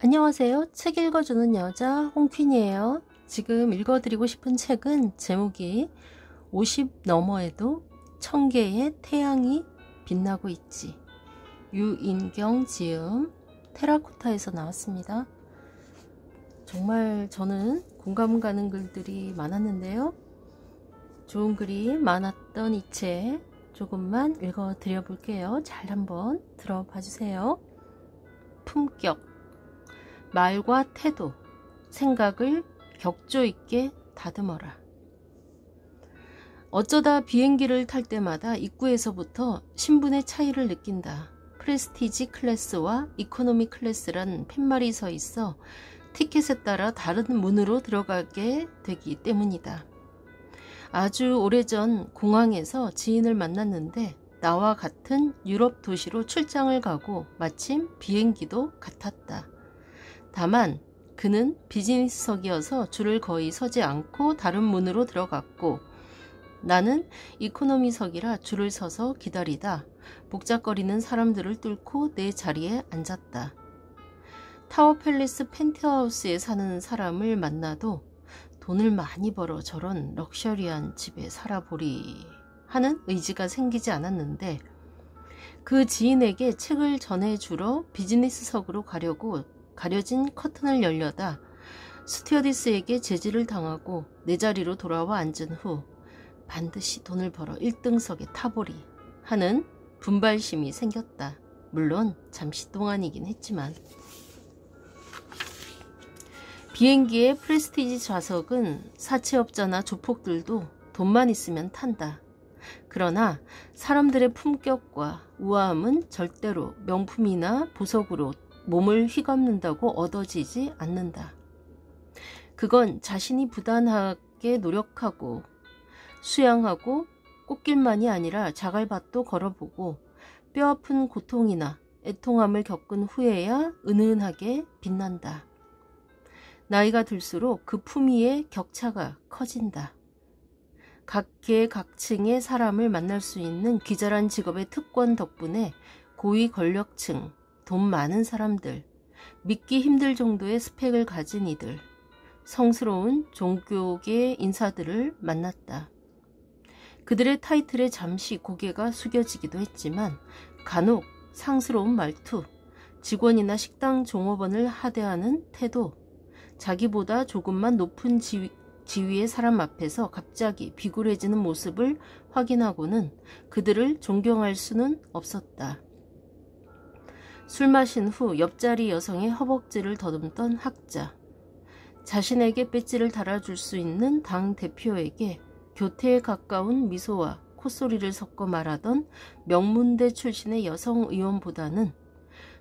안녕하세요. 책 읽어주는 여자 홍퀸이에요. 지금 읽어드리고 싶은 책은 제목이 50 너머에도 1000개의 태양이 빛나고 있지. 유인경 지음, 테라코타에서 나왔습니다. 정말 저는 공감 가는 글들이 많았는데요. 좋은 글이 많았던 이 책 조금만 읽어드려 볼게요. 잘 한번 들어봐 주세요. 품격, 말과 태도, 생각을 격조 있게 다듬어라. 어쩌다 비행기를 탈 때마다 입구에서부터 신분의 차이를 느낀다. 프레스티지 클래스와 이코노미 클래스란 팻말이 서 있어 티켓에 따라 다른 문으로 들어가게 되기 때문이다. 아주 오래전 공항에서 지인을 만났는데 나와 같은 유럽 도시로 출장을 가고 마침 비행기도 같았다. 다만 그는 비즈니스석이어서 줄을 거의 서지 않고 다른 문으로 들어갔고 나는 이코노미석이라 줄을 서서 기다리다 복잡거리는 사람들을 뚫고 내 자리에 앉았다. 타워팰리스 펜트하우스에 사는 사람을 만나도 돈을 많이 벌어 저런 럭셔리한 집에 살아보리 하는 의지가 생기지 않았는데 그 지인에게 책을 전해주러 비즈니스석으로 가려고 가려진 커튼을 열려다 스튜어디스에게 제지를 당하고 내 자리로 돌아와 앉은 후 반드시 돈을 벌어 1등석에 타보리 하는 분발심이 생겼다. 물론 잠시 동안이긴 했지만. 비행기의 프레스티지 좌석은 사채업자나 조폭들도 돈만 있으면 탄다. 그러나 사람들의 품격과 우아함은 절대로 명품이나 보석으로 몸을 휘감는다고 얻어지지 않는다. 그건 자신이 부단하게 노력하고 수양하고 꽃길만이 아니라 자갈밭도 걸어보고 뼈아픈 고통이나 애통함을 겪은 후에야 은은하게 빛난다. 나이가 들수록 그 품위의 격차가 커진다. 각계 각층의 사람을 만날 수 있는 기자란 직업의 특권 덕분에 고위 권력층, 돈 많은 사람들, 믿기 힘들 정도의 스펙을 가진 이들, 성스러운 종교계 인사들을 만났다. 그들의 타이틀에 잠시 고개가 숙여지기도 했지만 간혹 상스러운 말투, 직원이나 식당 종업원을 하대하는 태도, 자기보다 조금만 높은 지위의 사람 앞에서 갑자기 비굴해지는 모습을 확인하고는 그들을 존경할 수는 없었다. 술 마신 후 옆자리 여성의 허벅지를 더듬던 학자, 자신에게 배지를 달아줄 수 있는 당 대표에게 교태에 가까운 미소와 콧소리를 섞어 말하던 명문대 출신의 여성 의원보다는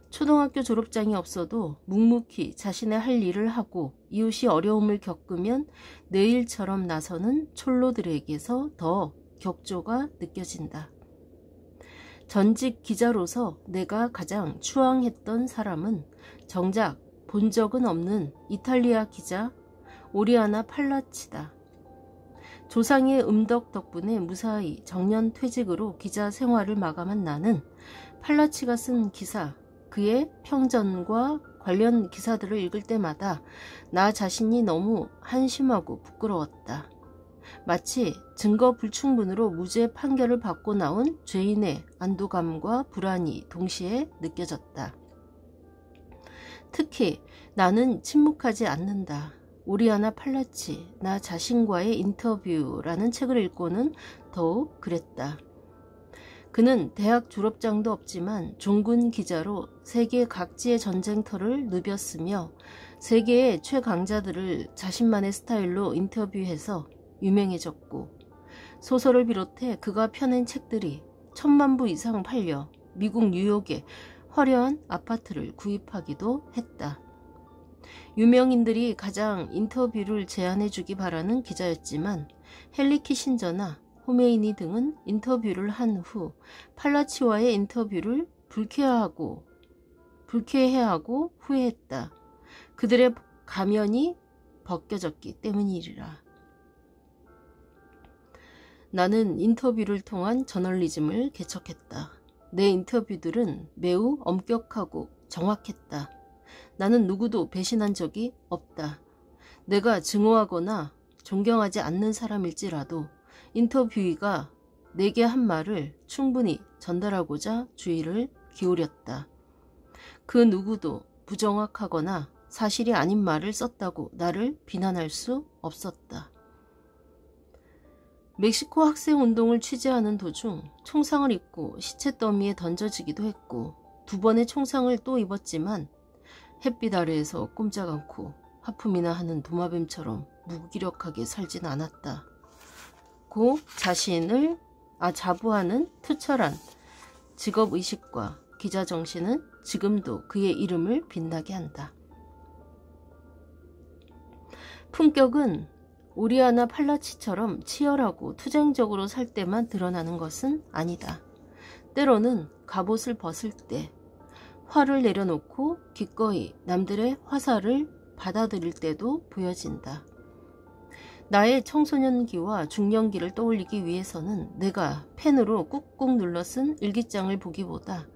초등학교 졸업장이 없어도 묵묵히 자신의 할 일을 하고 이웃이 어려움을 겪으면 내일처럼 나서는 촐로들에게서 더 격조가 느껴진다. 전직 기자로서 내가 가장 추앙했던 사람은 정작 본 적은 없는 이탈리아 기자 오리아나 팔라치다. 조상의 음덕 덕분에 무사히 정년 퇴직으로 기자 생활을 마감한 나는 팔라치가 쓴 기사, 그의 평전과 관련 기사들을 읽을 때마다 나 자신이 너무 한심하고 부끄러웠다. 마치 증거 불충분으로 무죄 판결을 받고 나온 죄인의 안도감과 불안이 동시에 느껴졌다. 특히 나는 침묵하지 않는다. 오리아나 팔라치, 나 자신과의 인터뷰라는 책을 읽고는 더욱 그랬다. 그는 대학 졸업장도 없지만 종군 기자로 세계 각지의 전쟁터를 누볐으며 세계의 최강자들을 자신만의 스타일로 인터뷰해서 유명해졌고 소설을 비롯해 그가 펴낸 책들이 1000만 부 이상 팔려 미국 뉴욕에 화려한 아파트를 구입하기도 했다. 유명인들이 가장 인터뷰를 제안해주기 바라는 기자였지만 헨리 키신저나 호메이니 등은 인터뷰를 한 후 팔라치와의 인터뷰를 불쾌해하고 후회했다. 그들의 가면이 벗겨졌기 때문이리라. 나는 인터뷰를 통한 저널리즘을 개척했다. 내 인터뷰들은 매우 엄격하고 정확했다. 나는 누구도 배신한 적이 없다. 내가 증오하거나 존경하지 않는 사람일지라도 인터뷰이가 내게 한 말을 충분히 전달하고자 주의를 기울였다. 그 누구도 부정확하거나 사실이 아닌 말을 썼다고 나를 비난할 수 없었다. 멕시코 학생운동을 취재하는 도중 총상을 입고 시체 더미에 던져지기도 했고 2번의 총상을 또 입었지만 햇빛 아래에서 꼼짝 않고 하품이나 하는 도마뱀처럼 무기력하게 살진 않았다. 고 자신을 자부하는 투철한 직업의식과 기자정신은 지금도 그의 이름을 빛나게 한다. 품격은 오리아나 팔라치처럼 치열하고 투쟁적으로 살 때만 드러나는 것은 아니다. 때로는 갑옷을 벗을 때, 화를 내려놓고 기꺼이 남들의 화살을 받아들일 때도 보여진다. 나의 청소년기와 중년기를 떠올리기 위해서는 내가 펜으로 꾹꾹 눌러 쓴 일기장을 보기보다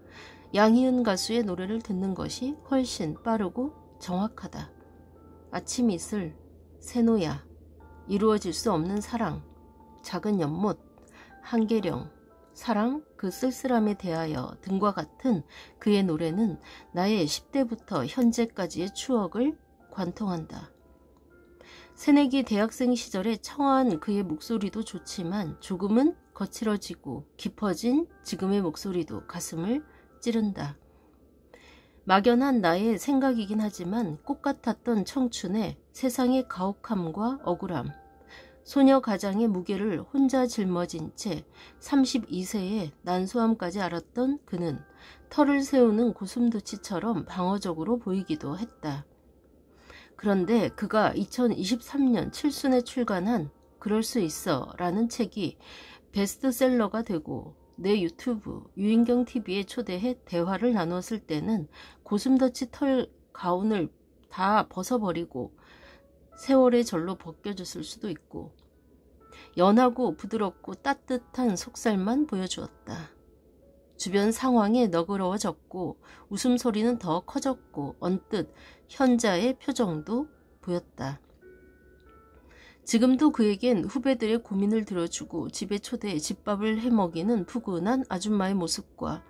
양희은 가수의 노래를 듣는 것이 훨씬 빠르고 정확하다. 아침 이슬, 새노야, 이루어질 수 없는 사랑, 작은 연못, 한계령, 사랑 그 쓸쓸함에 대하여 등과 같은 그의 노래는 나의 10대부터 현재까지의 추억을 관통한다. 새내기 대학생 시절에 청아한 그의 목소리도 좋지만 조금은 거칠어지고 깊어진 지금의 목소리도 가슴을 찌른다. 막연한 나의 생각이긴 하지만 꽃 같았던 청춘에 세상의 가혹함과 억울함, 소녀 가장의 무게를 혼자 짊어진 채 32세에 난소암까지 앓았던 그는 털을 세우는 고슴도치처럼 방어적으로 보이기도 했다. 그런데 그가 2023년 칠순에 출간한 그럴 수 있어 라는 책이 베스트셀러가 되고 내 유튜브 유인경 TV에 초대해 대화를 나눴을 때는 고슴도치 털 가운을 다 벗어버리고 세월의 절로 벗겨졌을 수도 있고 연하고 부드럽고 따뜻한 속살만 보여주었다. 주변 상황에 너그러워졌고 웃음소리는 더 커졌고 언뜻 현자의 표정도 보였다. 지금도 그에겐 후배들의 고민을 들어주고 집에 초대해 집밥을 해먹이는 푸근한 아줌마의 모습과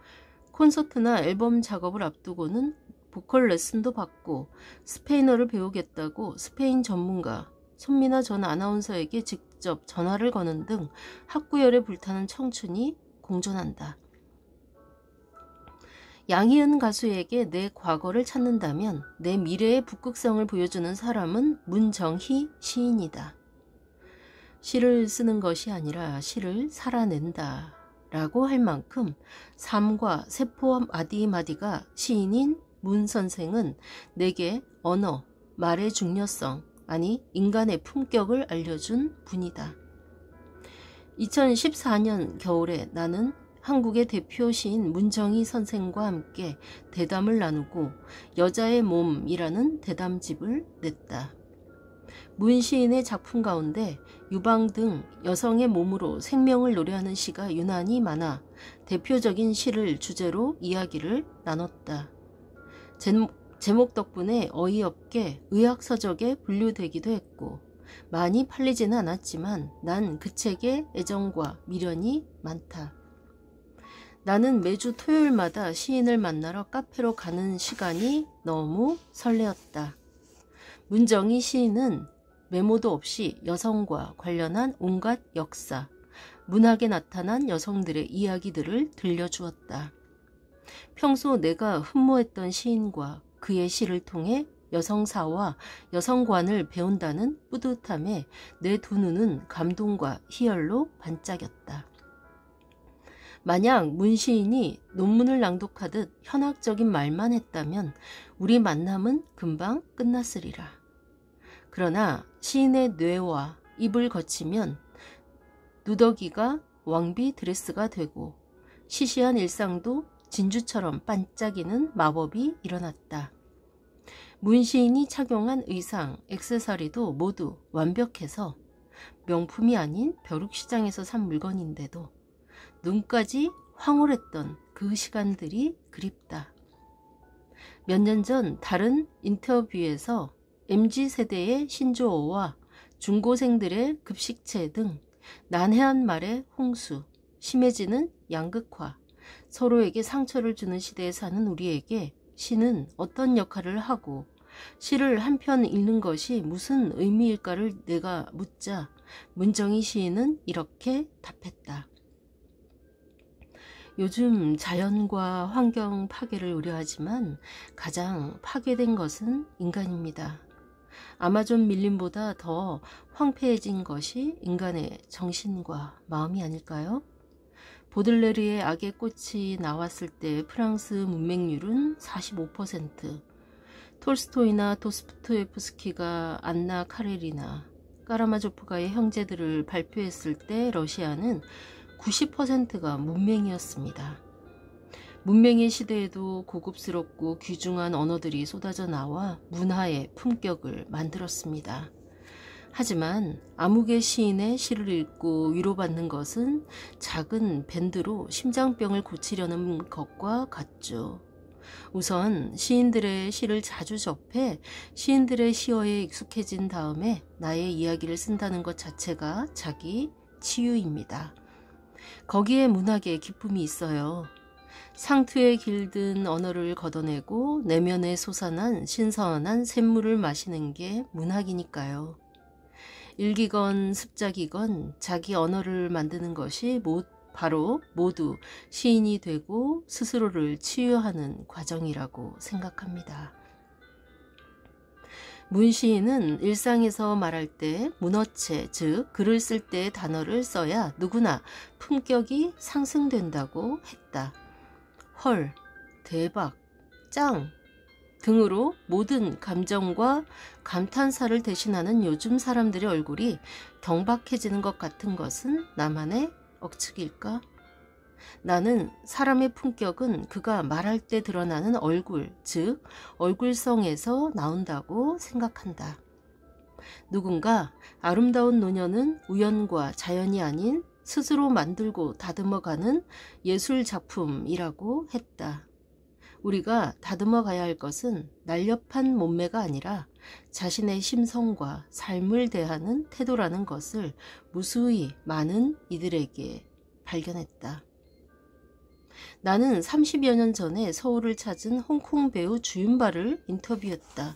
콘서트나 앨범 작업을 앞두고는 보컬 레슨도 받고 스페인어를 배우겠다고 스페인 전문가 손민아 전 아나운서에게 직접 전화를 거는 등 학구열에 불타는 청춘이 공존한다. 양희은 가수에게 내 과거를 찾는다면 내 미래의 북극성을 보여주는 사람은 문정희 시인이다. 시를 쓰는 것이 아니라 시를 살아낸다 라고 할 만큼 삶과 세포 마디마디가 시인인 문 선생은 내게 언어, 말의 중요성, 아니 인간의 품격을 알려준 분이다. 2014년 겨울에 나는 한국의 대표 시인 문정희 선생과 함께 대담을 나누고 여자의 몸이라는 대담집을 냈다. 문 시인의 작품 가운데 유방 등 여성의 몸으로 생명을 노래하는 시가 유난히 많아 대표적인 시를 주제로 이야기를 나눴다. 제목 덕분에 어이없게 의학서적에 분류되기도 했고 많이 팔리지는 않았지만 난 그 책에 애정과 미련이 많다. 나는 매주 토요일마다 시인을 만나러 카페로 가는 시간이 너무 설레었다. 문정희 시인은 메모도 없이 여성과 관련한 온갖 역사, 문학에 나타난 여성들의 이야기들을 들려주었다. 평소 내가 흠모했던 시인과 그의 시를 통해 여성사와 여성관을 배운다는 뿌듯함에 내 두 눈은 감동과 희열로 반짝였다. 만약 문 시인이 논문을 낭독하듯 현학적인 말만 했다면 우리 만남은 금방 끝났으리라. 그러나 시인의 뇌와 입을 거치면 누더기가 왕비 드레스가 되고 시시한 일상도 진주처럼 반짝이는 마법이 일어났다. 문 시인이 착용한 의상, 액세서리도 모두 완벽해서 명품이 아닌 벼룩시장에서 산 물건인데도 눈까지 황홀했던 그 시간들이 그립다. 몇 년 전 다른 인터뷰에서 MZ세대의 신조어와 중고생들의 급식체 등 난해한 말의 홍수, 심해지는 양극화, 서로에게 상처를 주는 시대에 사는 우리에게 시는 어떤 역할을 하고 시를 한 편 읽는 것이 무슨 의미일까를 내가 묻자 문정희 시인은 이렇게 답했다. 요즘 자연과 환경 파괴를 우려하지만 가장 파괴된 것은 인간입니다. 아마존 밀림보다 더 황폐해진 것이 인간의 정신과 마음이 아닐까요? 보들레르의 악의 꽃이 나왔을 때 프랑스 문맹률은 45%, 톨스토이나 도스토옙스키가 안나 카레리나 까라마조프가의 형제들을 발표했을 때 러시아는 90%가 문맹이었습니다. 문맹의 시대에도 고급스럽고 귀중한 언어들이 쏟아져 나와 문화의 품격을 만들었습니다. 하지만 암흑의 시인의 시를 읽고 위로받는 것은 작은 밴드로 심장병을 고치려는 것과 같죠. 우선 시인들의 시를 자주 접해 시인들의 시어에 익숙해진 다음에 나의 이야기를 쓴다는 것 자체가 자기 치유입니다. 거기에 문학의 기쁨이 있어요. 상투에 길든 언어를 걷어내고 내면에 솟아난 신선한 샘물을 마시는 게 문학이니까요. 일기건 습작이건 자기 언어를 만드는 것이 바로 모두 시인이 되고 스스로를 치유하는 과정이라고 생각합니다. 문시인은 일상에서 말할 때 문어체, 즉 글을 쓸 때 단어를 써야 누구나 품격이 상승된다고 했다. 헐, 대박, 짱 등으로 모든 감정과 감탄사를 대신하는 요즘 사람들의 얼굴이 경박해지는 것 같은 것은 나만의 억측일까? 나는 사람의 품격은 그가 말할 때 드러나는 얼굴, 즉 얼굴성에서 나온다고 생각한다. 누군가 아름다운 노년은 우연과 자연이 아닌 스스로 만들고 다듬어가는 예술 작품이라고 했다. 우리가 다듬어 가야 할 것은 날렵한 몸매가 아니라 자신의 심성과 삶을 대하는 태도라는 것을 무수히 많은 이들에게 발견했다. 나는 30여 년 전에 서울을 찾은 홍콩 배우 주윤발을 인터뷰했다.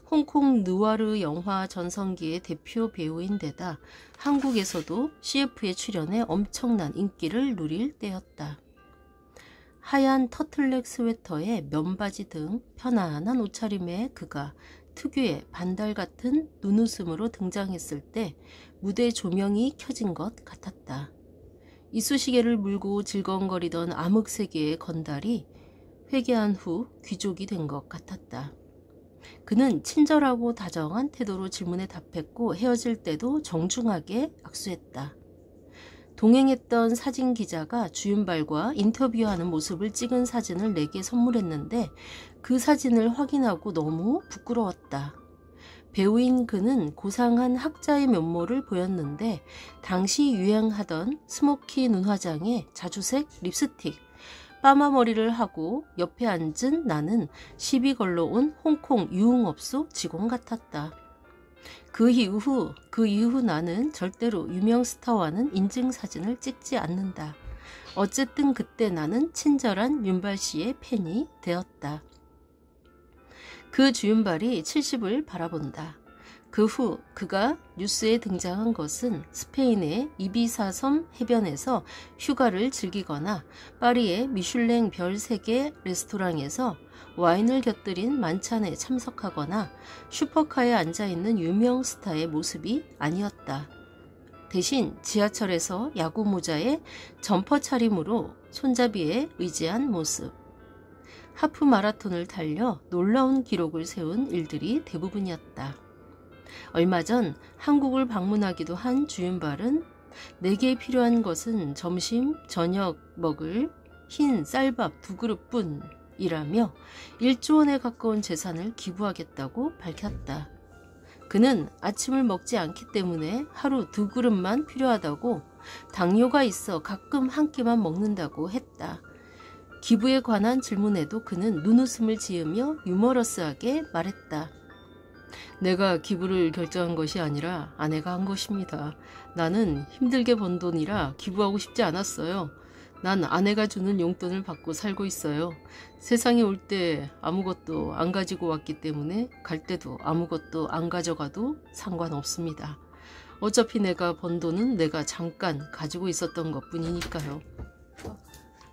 홍콩 느와르 영화 전성기의 대표 배우인 데다 한국에서도 CF에 출연해 엄청난 인기를 누릴 때였다. 하얀 터틀넥 스웨터에 면바지 등 편안한 옷차림에 그가 특유의 반달 같은 눈웃음으로 등장했을 때 무대 조명이 켜진 것 같았다. 이쑤시개를 물고 질겅거리던 암흑세계의 건달이 회개한 후 귀족이 된 것 같았다. 그는 친절하고 다정한 태도로 질문에 답했고 헤어질 때도 정중하게 악수했다. 동행했던 사진 기자가 주윤발과 인터뷰하는 모습을 찍은 사진을 내게 선물했는데 그 사진을 확인하고 너무 부끄러웠다. 배우인 그는 고상한 학자의 면모를 보였는데 당시 유행하던 스모키 눈화장에 자주색 립스틱, 파마 머리를 하고 옆에 앉은 나는 시비 걸러온 홍콩 유흥업소 직원 같았다. 그 이후 나는 절대로 유명 스타와는 인증사진을 찍지 않는다. 어쨌든 그때 나는 친절한 윤발 씨의 팬이 되었다. 그 주윤발이 70을 바라본다. 그 후 그가 뉴스에 등장한 것은 스페인의 이비사 섬 해변에서 휴가를 즐기거나 파리의 미슐랭 별 3개 레스토랑에서 와인을 곁들인 만찬에 참석하거나 슈퍼카에 앉아있는 유명 스타의 모습이 아니었다. 대신 지하철에서 야구 모자에 점퍼 차림으로 손잡이에 의지한 모습. 하프 마라톤을 달려 놀라운 기록을 세운 일들이 대부분이었다. 얼마 전 한국을 방문하기도 한 주윤발은 내게 필요한 것은 점심, 저녁 먹을 흰 쌀밥 2그릇뿐 이라며 1조 원에 가까운 재산을 기부하겠다고 밝혔다. 그는 아침을 먹지 않기 때문에 하루 2그릇만 필요하다고 당뇨가 있어 가끔 한 끼만 먹는다고 했다. 기부에 관한 질문에도 그는 눈웃음을 지으며 유머러스하게 말했다. 내가 기부를 결정한 것이 아니라 아내가 한 것입니다. 나는 힘들게 번 돈이라 기부하고 싶지 않았어요. 난 아내가 주는 용돈을 받고 살고 있어요. 세상에 올 때 아무것도 안 가지고 왔기 때문에 갈 때도 아무것도 안 가져가도 상관없습니다. 어차피 내가 번 돈은 내가 잠깐 가지고 있었던 것뿐이니까요.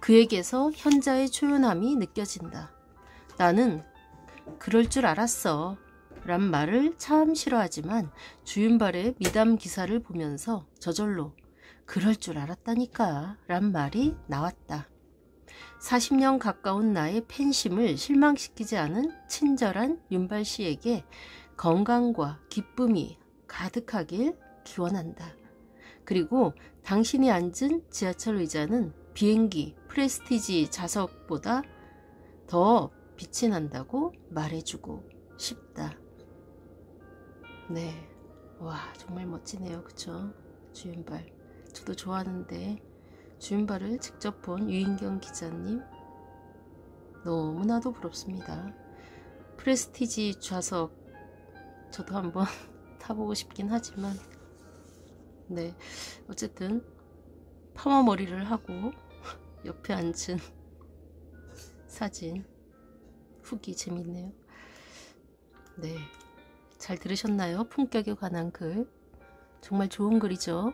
그에게서 현자의 초연함이 느껴진다. 나는 그럴 줄 알았어 란 말을 참 싫어하지만 주윤발의 미담 기사를 보면서 저절로 그럴 줄 알았다니까 란 말이 나왔다. 40년 가까운 나의 팬심을 실망시키지 않은 친절한 윤발 씨에게 건강과 기쁨이 가득하길 기원한다. 그리고 당신이 앉은 지하철 의자는 비행기 프레스티지 좌석보다 더 빛이 난다고 말해주고 싶다. 네, 와 정말 멋지네요. 그쵸? 주윤발 저도 좋아하는데 주윤발을 직접 본 유인경 기자님 너무나도 부럽습니다. 프레스티지 좌석 저도 한번 타보고 싶긴 하지만 네 어쨌든 파마 머리를 하고 옆에 앉은 사진 후기 재밌네요. 네, 잘 들으셨나요? 품격에 관한 글 정말 좋은 글이죠.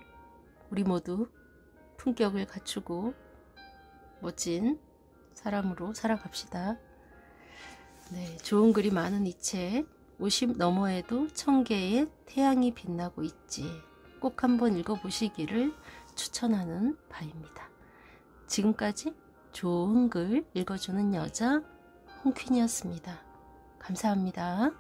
우리 모두 품격을 갖추고 멋진 사람으로 살아갑시다. 네, 좋은 글이 많은 이 책 50 너머에도 1000개의 태양이 빛나고 있지. 꼭 한번 읽어보시기를 추천하는 바입니다. 지금까지 좋은 글 읽어주는 여자 홍퀸이었습니다. 감사합니다.